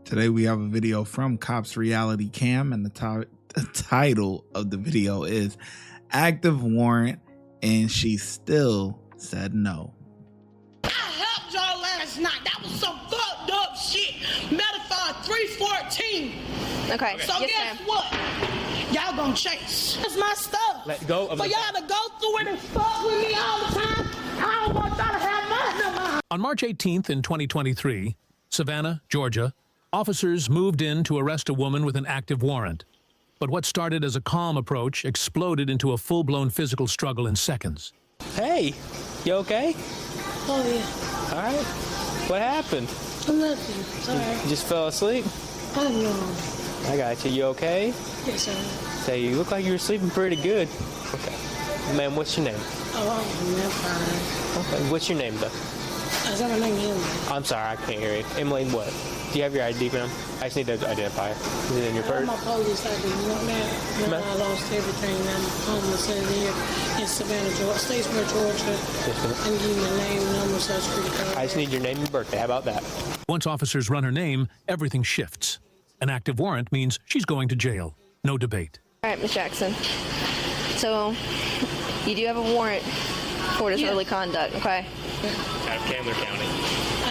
Today we have a video from Cops Reality Cam, and the title of the video is Active Warrant and She Still Said No. I helped y'all last night. That was some fucked up shit. Metaphor 314. Okay. So yes, guess what? Y'all gonna chase. That's my stuff. Let go of For y'all to go through it and fuck with me all the time, I don't want y'all to have nothing of mine. On March 18th in 2023, Savannah, Georgia, officers moved in to arrest a woman with an active warrant. But what started as a calm approach exploded into a full-blown physical struggle in seconds. Hey, you okay? Oh yeah. All right. What happened? Nothing. Sorry. You just fell asleep? I know. I got you. You okay? Yes, sir. Say, you look like you were sleeping pretty good. Okay. Ma'am, what's your name? Oh, I'm fine. Okay. What's your name, though? I said my name is Emily. I'm sorry, I can't hear you. Emily, what? Do you have your ID, ma'am? I just need to identify her. Is it in your I have purse? my police ID. You want that? No, I lost everything. I'm homeless in here in Savannah, Georgia, Statesboro, Georgia. Yes, ma'am. I can give you my name, number, social security card. I just need your name and birthday. How about that? Once officers run her name, everything shifts. An active warrant means she's going to jail. No debate. All right, Ms. Jackson. So, you do have a warrant for disorderly conduct, okay? Out of Candler County.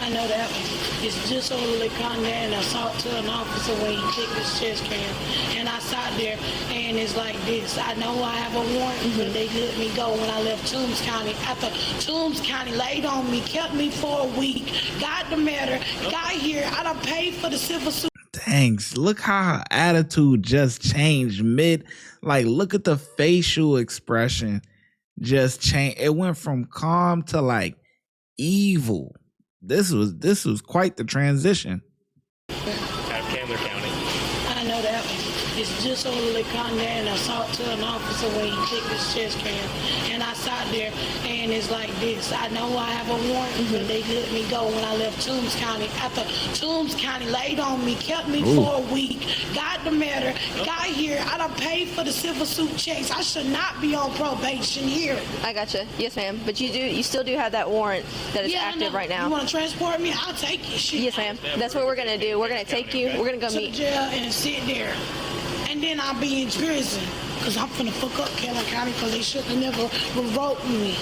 I know that one. It's disorderly conduct and assault to an officer when he kicked his chest cam. And I sat there and it's like this. I know I have a warrant, but they let me go when I left Toombs County. After Toombs County laid on me, kept me for a week, got the matter, got here. I done paid for the civil suit. Thanks. Look how her attitude just changed like, look at the facial expression just changed. It went from calm to like evil. This was quite the transition. Out of Candler County. I know that one. It's disorderly conduct and assault to an officer when he kicked his chest cam. And I sat there and it's like this. I know I have a warrant, but they let me go when I left Toombs County. After Toombs County laid on me, kept me for a week, got the matter, got here. I done paid for the civil suit checks. I should not be on probation here. I gotcha. Yes, ma'am. But you still do have that warrant that is active right now. You want to transport me? I'll take it. Shit. Yes, ma'am. That's what we're gonna do. We're gonna take you. We're gonna go to meet. jail and sit there. And then I'll be in prison. Because I'm finna fuck up Candler County because they should have never revoked me.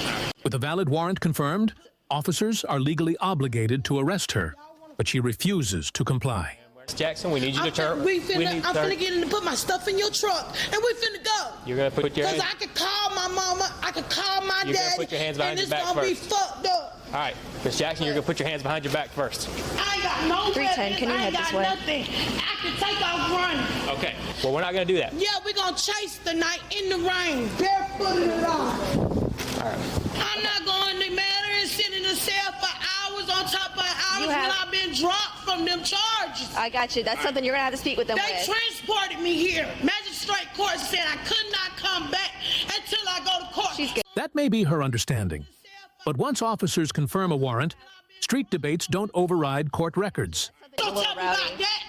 With a valid warrant confirmed, officers are legally obligated to arrest her, but she refuses to comply. Ms. Jackson, we need you to turn. I'm finna get in and put my stuff in your truck. And we finna go. You're going to put your Because hands... I could call my mama. I could call my You're gonna daddy. put your hands behind and your it's back gonna be first. fucked up. All right. Ms. Jackson, you're going to put your hands behind your back first. I ain't got no 310, weapons. can you I head ain't this got way? nothing. I can take off running. Okay. Well, we're not going to do that. Yeah, we're gonna chase the night in the rain, barefooted and all. All right. I'm not going to matter and sit in the cell for hours on top of hours when I've been dropped from them charges. I got you. That's something you're gonna have to speak with them They with. transported me here. Magistrate court said I could not come back until I go to court. She's good. That may be her understanding. But once officers confirm a warrant, street debates don't override court records. Don't tell me about that.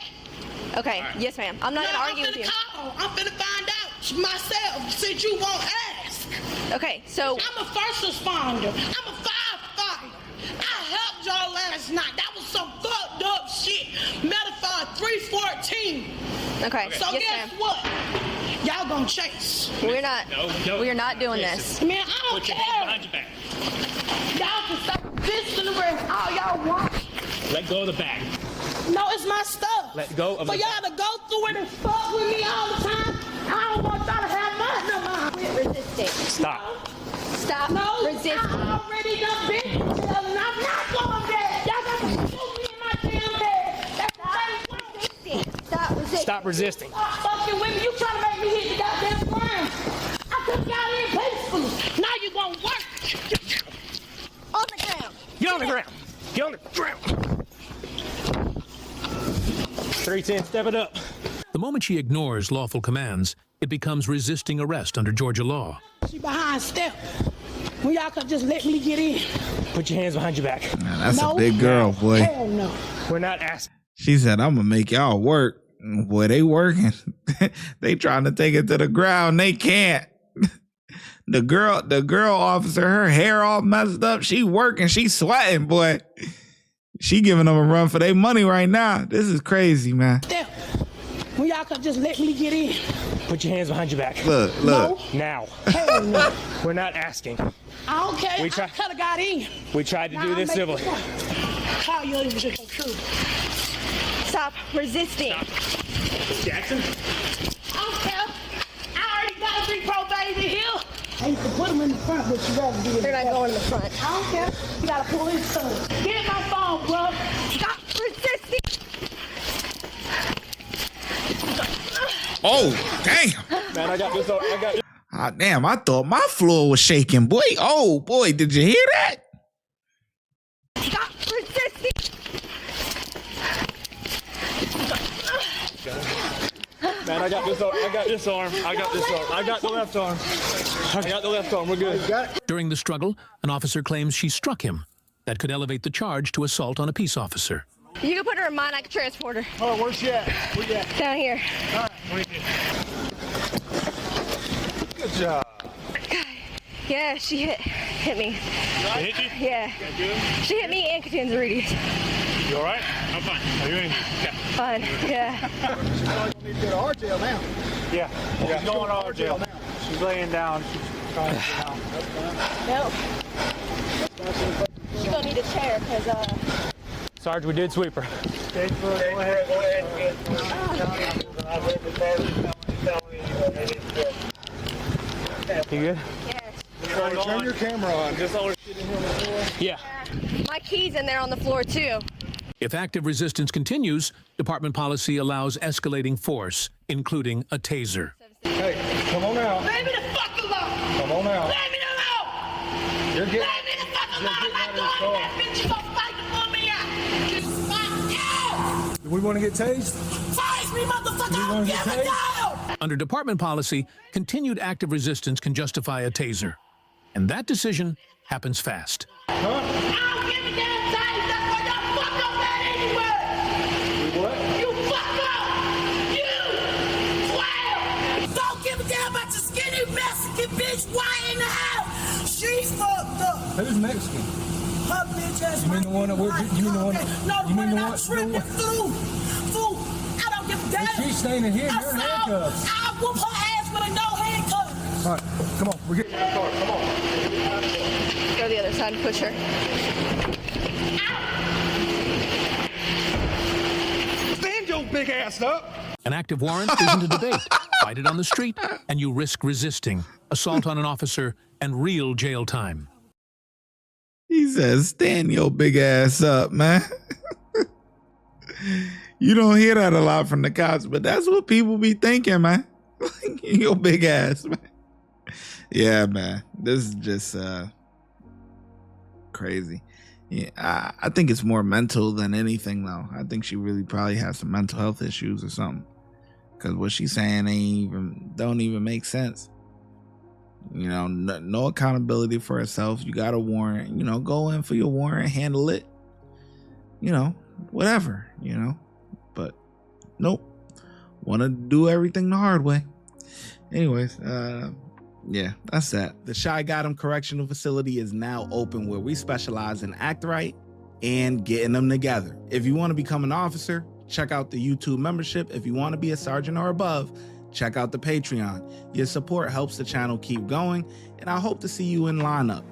Okay. Yes, ma'am. I'm not gonna argue with you. I'm finna find out myself since you won't ask. Okay. So. I'm a first responder. I'm a firefighter. I helped y'all last night. That was some fucked up shit. Metaphor 314. Okay. So yes, guess ma'am. what? Y'all gonna chase. We're not. No. We are not doing this. Man, I don't Put your care. hands behind your back. Y'all can stop this and the rest all y'all want. Let go of the bag. No, it's my stuff. Let go of For the y'all to go through it and fuck with me all the time, I don't want y'all to have nothing of mine. Quit resisting. Stop. Stop No, resisting. I already done been to jail and I'm not going there. Y'all got to shoot me in my damn bed. That's the same way. Stop resisting. Stop resisting. Stop fucking with me. You trying to make me hit the goddamn ground. I took y'all in peacefully. Now you gonna work. On the ground. Get on the ground. Get on the ground. 310, step it up. The moment she ignores lawful commands, it becomes resisting arrest under Georgia law. She behind step. When y'all could just let me get in. Put your hands behind your back. Man, that's No. a big girl, boy. Hell no. We're not asking. She said, I'm gonna make y'all work. Boy, they working. They trying to take it to the ground. They can't. The girl officer, her hair all messed up. She working. She sweating, boy. She giving them a run for their money right now. This is crazy, man. Damn. Well, y'all could just let me get in. Put your hands behind your back. Look. No. Now. Hell no. We're not asking. I don't care. We I try- could have got in. We tried to do Nah, this make civilly. it Call your even come true. Stop resisting. Jackson? I don't care. I already got a big pro baby here. I used to put him in the front, but you rather be in They're not going in the front. I don't care. You gotta pull his son. Get my phone, bro. Stop resisting. Oh, damn. Man, I got this. I got. Ah, damn, I thought my floor was shaking. Boy, oh, boy, did you hear that? Stop resisting. Man, I got this. I got this arm. I got this arm. I got the left arm. I got the left arm. We're good. During the struggle, an officer claims she struck him. That could elevate the charge to assault on a peace officer. You can put her in mine. I can transport her. Oh, where's she at? Where you at? Down here. All right, where you at? Good job. Yeah, she hit me. Hit you? Yeah. She hit me and Katanza Reedy. You all right? I'm fine. Are you in? Yeah. Fun. Yeah. Need to go to our jail now. Yeah. She's going to our jail now. She's laying down. She's trying to sit down. Nope. She's gonna need a chair because Sarge, we did sweep her. You good? Turn your camera on. Yeah. my keys in there on the floor too. If active resistance continues, department policy allows escalating force, including a taser. Hey, come on out. Leave me the fuck alone. Come on out. Leave me alone. You're Leave getting. me the fuck alone. getting I'm out not of going this in that bitch. You gonna fight to pull me out. You fuck you. We want to get tased. Tase me, motherfucker. I wanna don't get give a tased? damn. Under department policy, continued active resistance can justify a taser. And that decision happens fast. I don't give a damn tase. That's why y'all fuck up that anyway. What? You fuck up. You twelve. Don't give a damn about your skinny Mexican bitch. Why in the house? She's fucked up. Who's Mexican? Her bitch ass. You mean the one that we're- you mean the one- No, you mean the that one- tripping flew. I don't give a damn. She's standing here. I You're in saw- handcuffs. I whoop her ass with a no handcuffs. All right, come on. We're getting in the car. Come on. Go the other side and push her. Stand your big ass up. An active warrant isn't a debate. Fight it on the street, and you risk resisting, assault on an officer, and real jail time. He says, stand your big ass up, man. You don't hear that a lot from the cops, but that's what people be thinking, man. Your big ass, man. Yeah, man. This is just crazy. Yeah, I think it's more mental than anything, though. I think she really probably has some mental health issues or something. Because what she's saying don't even make sense. You know, no accountability for herself. You got a warrant. You know, go in for your warrant, handle it. You know, whatever. You know, but nope. Want to do everything the hard way. Anyways, yeah, that's that. The ShyGotEm Correctional Facility is now open, where we specialize in act right and getting them together. If you want to become an officer, check out the YouTube membership. If you want to be a sergeant or above, check out the Patreon. Your support helps the channel keep going, and I hope to see you in lineup.